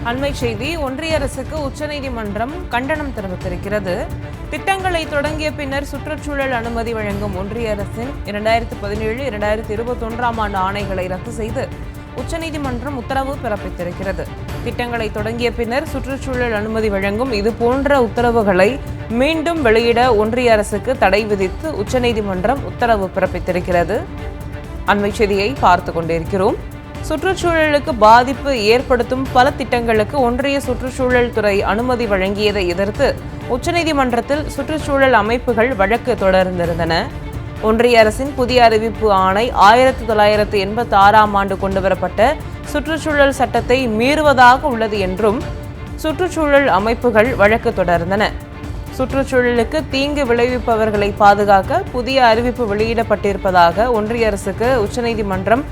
அண்மை செய்தி. ஒன்றிய அரசுக்கு உச்சநீதிமன்றம் கண்டனம் தெரிவித்திருக்கிறது. திட்டங்களை தொடங்கிய பின்னர் சுற்றுச்சூழல் அனுமதி வழங்கும் ஒன்றிய அரசின் 2017-2021 ஆண்டு ஆணைகளை ரத்து செய்து உச்சநீதிமன்றம் உத்தரவு பிறப்பித்திருக்கிறது. திட்டங்களை தொடங்கிய பின்னர் சுற்றுச்சூழல் அனுமதி வழங்கும் இதுபோன்ற உத்தரவுகளை மீண்டும் வெளியிட ஒன்றிய அரசுக்கு தடை விதித்து உச்சநீதிமன்றம் உத்தரவு பிறப்பித்திருக்கிறது. அண்மை செய்தியை பார்த்து கொண்டிருக்கிறோம். சுற்றுச்சூழலுக்கு பாதிப்பு ஏற்படுத்தும் பல திட்டங்களுக்கு ஒன்றிய சுற்றுச்சூழல் துறை அனுமதி வழங்கியதை எதிர்த்து உச்சநீதிமன்றத்தில் சுற்றுச்சூழல் அமைப்புகள் வழக்கு தொடர்ந்திருந்தன. ஒன்றிய அரசின் புதிய அறிவிப்பு ஆணை 1986 ஆண்டு கொண்டுவரப்பட்ட சுற்றுச்சூழல் சட்டத்தை மீறுவதாக உள்ளது என்றும் சுற்றுச்சூழல் அமைப்புகள் வழக்கு தொடர்ந்தன. சுற்றுச்சூழலுக்கு தீங்கு விளைவிப்பவர்களை பாதுகாக்க புதிய அறிவிப்பு வெளியிடப்பட்டிருப்பதாக ஒன்றிய அரசுக்கு உச்சநீதிமன்றம்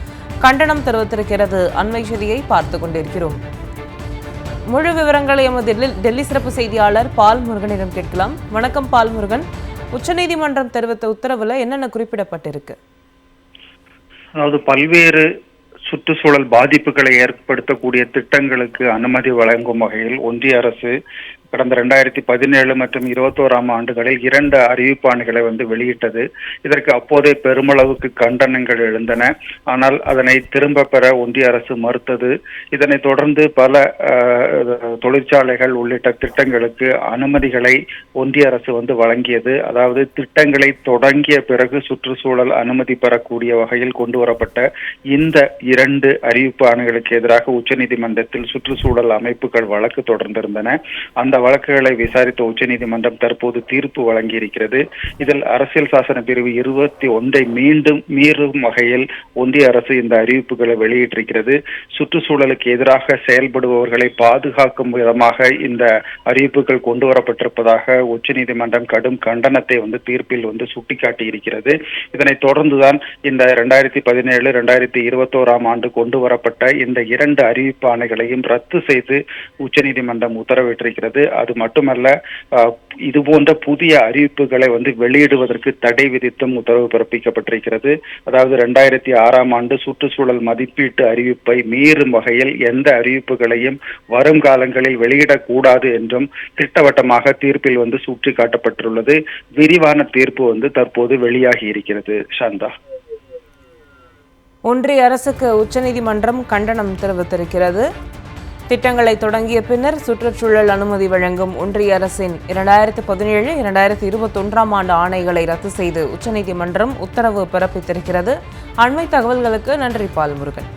கண்டனம் தெரிவித்திருக்கிறது. அண்மை செய்தியை பார்த்து கொண்டிருக்கிறோம். முழு விவரங்களை எமது டெல்லி சிறப்பு செய்தியாளர் பால்முருகனிடம் கேட்கலாம். வணக்கம் பால்முருகன். உச்சநீதிமன்றம் தெரிவித்த உத்தரவுல என்னென்ன குறிப்பிடப்பட்டிருக்கு? அதாவது பல்வேறு சுற்றுச்சூழல் பாதிப்புகளை ஏற்படுத்தக்கூடிய திட்டங்களுக்கு அனுமதி வழங்கும் வகையில் ஒன்றிய அரசு கடந்த 2017 மற்றும் 2021 ஆண்டுகளில் 2 அறிவிப்பாணைகளை வெளியிட்டது. இதற்கு அப்போதே பெருமளவுக்கு கண்டனங்கள் எழுந்தன. ஆனால் அதனை திரும்ப பெற ஒன்றிய அரசு மறுத்தது. இதனை தொடர்ந்து பல தொழிற்சாலைகள் உள்ளிட்ட திட்டங்களுக்கு அனுமதிகளை ஒன்றிய அரசு வழங்கியது. அதாவது திட்டங்களை தொடங்கிய பிறகு சுற்றுச்சூழல் அனுமதி பெறக்கூடிய வகையில் கொண்டு வரப்பட்ட இந்த 2 அறிவிப்பு ஆணைகளுக்கு எதிராக உச்சநீதிமன்றத்தில் சுற்றுச்சூழல் அமைப்புகள் வழக்கு தொடர்ந்திருந்தன. அந்த வழக்குகளை விசாரித்த உச்சநீதிமன்றம் தற்போது தீர்ப்பு வழங்கியிருக்கிறது. இதில் அரசியல் சாசன பிரிவு 21 மீண்டும் மீறும் வகையில் ஒன்றிய அரசு இந்த அறிவிப்புகளை வெளியிட்டிருக்கிறது. சுற்றுச்சூழலுக்கு எதிராக செயல்படுபவர்களை பாதுகாக்கும் விதமாக இந்த அறிவிப்புகள் கொண்டு வரப்பட்டிருப்பதாக உச்சநீதிமன்றம் கடும் கண்டனத்தை தீர்ப்பில் சுட்டிக்காட்டியிருக்கிறது. இதனைத் தொடர்ந்துதான் இந்த 2017-2021 ஆண்டு கொண்டு வரப்பட்ட இந்த 2 அறிவிப்பு ஆணைகளையும் ரத்து செய்து உச்சநீதிமன்றம் உத்தரவிட்டிருக்கிறது. அது மட்டுமல்ல, இதுபோன்ற புதிய அறிவிப்புகளை வெளியிடுவதற்கு தடை விதித்தும் உத்தரவு பிறப்பிக்கப்பட்டிருக்கிறது. அதாவது 2006 ஆண்டு சுற்றுச்சூழல் மதிப்பீட்டு அறிவிப்பை மீறும் வகையில் எந்த அறிவிப்புகளையும் வரும் காலங்களில் வெளியிடக்கூடாது என்றும் திட்டவட்டமாக தீர்ப்பில் சுட்டிக்காட்டப்பட்டுள்ளது. விரிவான தீர்ப்பு தற்போது வெளியாகி இருக்கிறது. சாந்தா, ஒன்றிய அரசுக்கு உச்சநீதிமன்றம் கண்டனம் தெரிவித்திருக்கிறது. திட்டங்களை தொடங்கிய பின்னர் சுற்றுச்சூழல் அனுமதி வழங்கும் ஒன்றிய அரசின் 2017-2021 ஆண்டு ஆணைகளை ரத்து செய்து உச்சநீதிமன்றம் உத்தரவு பிறப்பித்திருக்கிறது. அண்மை தகவல்களுக்கு நன்றி பால்முருகன்.